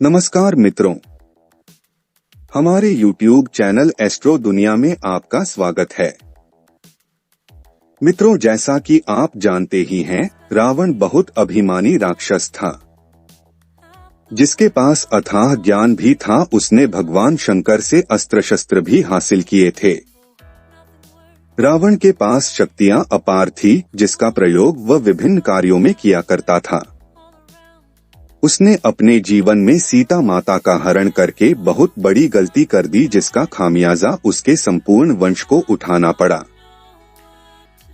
नमस्कार मित्रों, हमारे YouTube चैनल एस्ट्रो दुनिया में आपका स्वागत है। मित्रों, जैसा कि आप जानते ही हैं, रावण बहुत अभिमानी राक्षस था, जिसके पास अथाह ज्ञान भी था। उसने भगवान शंकर से अस्त्र शस्त्र भी हासिल किए थे। रावण के पास शक्तियां अपार थी, जिसका प्रयोग वह विभिन्न कार्यों में किया करता था। उसने अपने जीवन में सीता माता का हरण करके बहुत बड़ी गलती कर दी, जिसका खामियाजा उसके संपूर्ण वंश को उठाना पड़ा।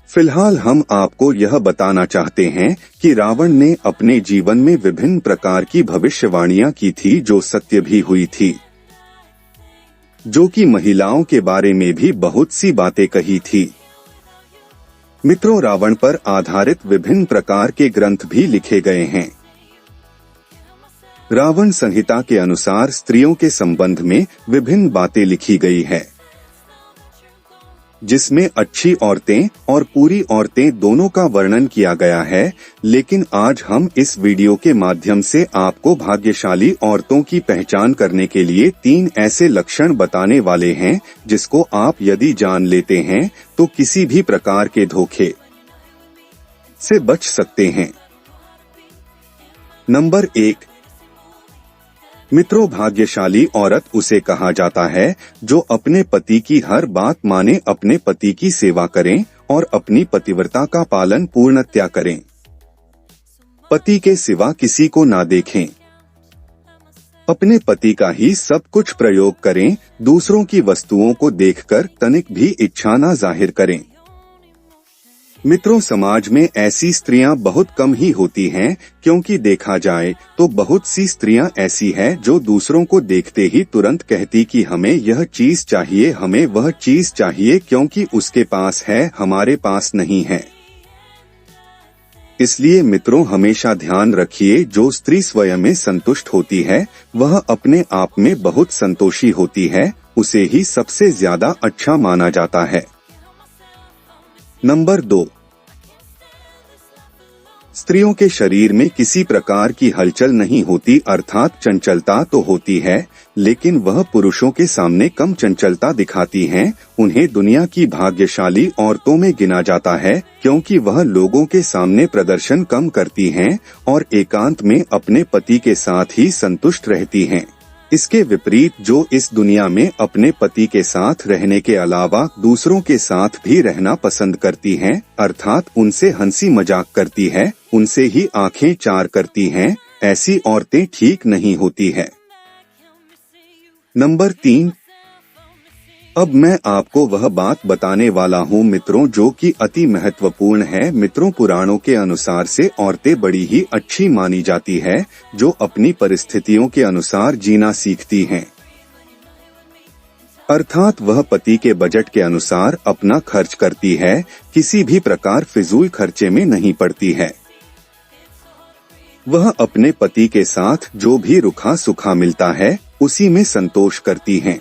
फिलहाल हम आपको यह बताना चाहते हैं कि रावण ने अपने जीवन में विभिन्न प्रकार की भविष्यवाणियां की थी, जो सत्य भी हुई थी, जो कि महिलाओं के बारे में भी बहुत सी बातें कही थी। मित्रों, रावण पर आधारित विभिन्न प्रकार के ग्रंथ भी लिखे गए हैं। रावण संहिता के अनुसार स्त्रियों के संबंध में विभिन्न बातें लिखी गई है, जिसमें अच्छी औरतें और पूरी औरतें दोनों का वर्णन किया गया है। लेकिन आज हम इस वीडियो के माध्यम से आपको भाग्यशाली औरतों की पहचान करने के लिए 3 ऐसे लक्षण बताने वाले हैं, जिसको आप यदि जान लेते हैं तो किसी भी प्रकार के धोखे से बच सकते हैं। नंबर 1, मित्रों, भाग्यशाली औरत उसे कहा जाता है जो अपने पति की हर बात माने, अपने पति की सेवा करें और अपनी पतिव्रता का पालन पूर्णतया करें, पति के सिवा किसी को ना देखें, अपने पति का ही सब कुछ प्रयोग करें, दूसरों की वस्तुओं को देखकर तनिक भी इच्छा ना जाहिर करें। मित्रों, समाज में ऐसी स्त्रियां बहुत कम ही होती हैं, क्योंकि देखा जाए तो बहुत सी स्त्रियां ऐसी हैं जो दूसरों को देखते ही तुरंत कहती कि हमें यह चीज चाहिए, हमें वह चीज चाहिए, क्योंकि उसके पास है, हमारे पास नहीं है। इसलिए मित्रों, हमेशा ध्यान रखिए, जो स्त्री स्वयं में संतुष्ट होती है, वह अपने आप में बहुत संतोषी होती है, उसे ही सबसे ज्यादा अच्छा माना जाता है। नंबर 2, स्त्रियों के शरीर में किसी प्रकार की हलचल नहीं होती, अर्थात चंचलता तो होती है, लेकिन वह पुरुषों के सामने कम चंचलता दिखाती हैं। उन्हें दुनिया की भाग्यशाली औरतों में गिना जाता है, क्योंकि वह लोगों के सामने प्रदर्शन कम करती हैं और एकांत में अपने पति के साथ ही संतुष्ट रहती हैं। इसके विपरीत जो इस दुनिया में अपने पति के साथ रहने के अलावा दूसरों के साथ भी रहना पसंद करती हैं, अर्थात उनसे हंसी मजाक करती है, उनसे ही आंखें चार करती हैं, ऐसी औरतें ठीक नहीं होती है। नंबर 3, अब मैं आपको वह बात बताने वाला हूँ मित्रों, जो कि अति महत्वपूर्ण है। मित्रों, पुराणों के अनुसार से औरतें बड़ी ही अच्छी मानी जाती है, जो अपनी परिस्थितियों के अनुसार जीना सीखती हैं, अर्थात वह पति के बजट के अनुसार अपना खर्च करती है, किसी भी प्रकार फिजूल खर्चे में नहीं पड़ती है। वह अपने पति के साथ जो भी रुखा सुखा मिलता है, उसी में संतोष करती हैं,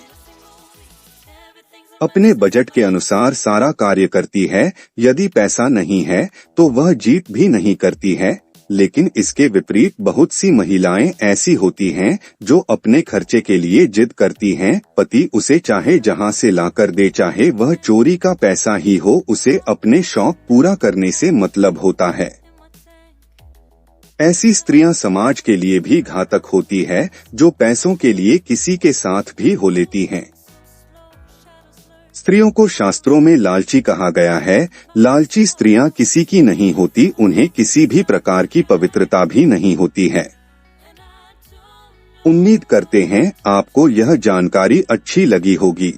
अपने बजट के अनुसार सारा कार्य करती है। यदि पैसा नहीं है तो वह जीत भी नहीं करती है। लेकिन इसके विपरीत बहुत सी महिलाएं ऐसी होती हैं जो अपने खर्चे के लिए जिद करती हैं। पति उसे चाहे जहां से लाकर दे, चाहे वह चोरी का पैसा ही हो, उसे अपने शौक पूरा करने से मतलब होता है। ऐसी स्त्रियां समाज के लिए भी घातक होती है, जो पैसों के लिए किसी के साथ भी हो लेती हैं। स्त्रियों को शास्त्रों में लालची कहा गया है। लालची स्त्रियां किसी की नहीं होती, उन्हें किसी भी प्रकार की पवित्रता भी नहीं होती है। उम्मीद करते हैं आपको यह जानकारी अच्छी लगी होगी।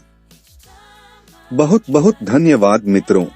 बहुत बहुत धन्यवाद मित्रों।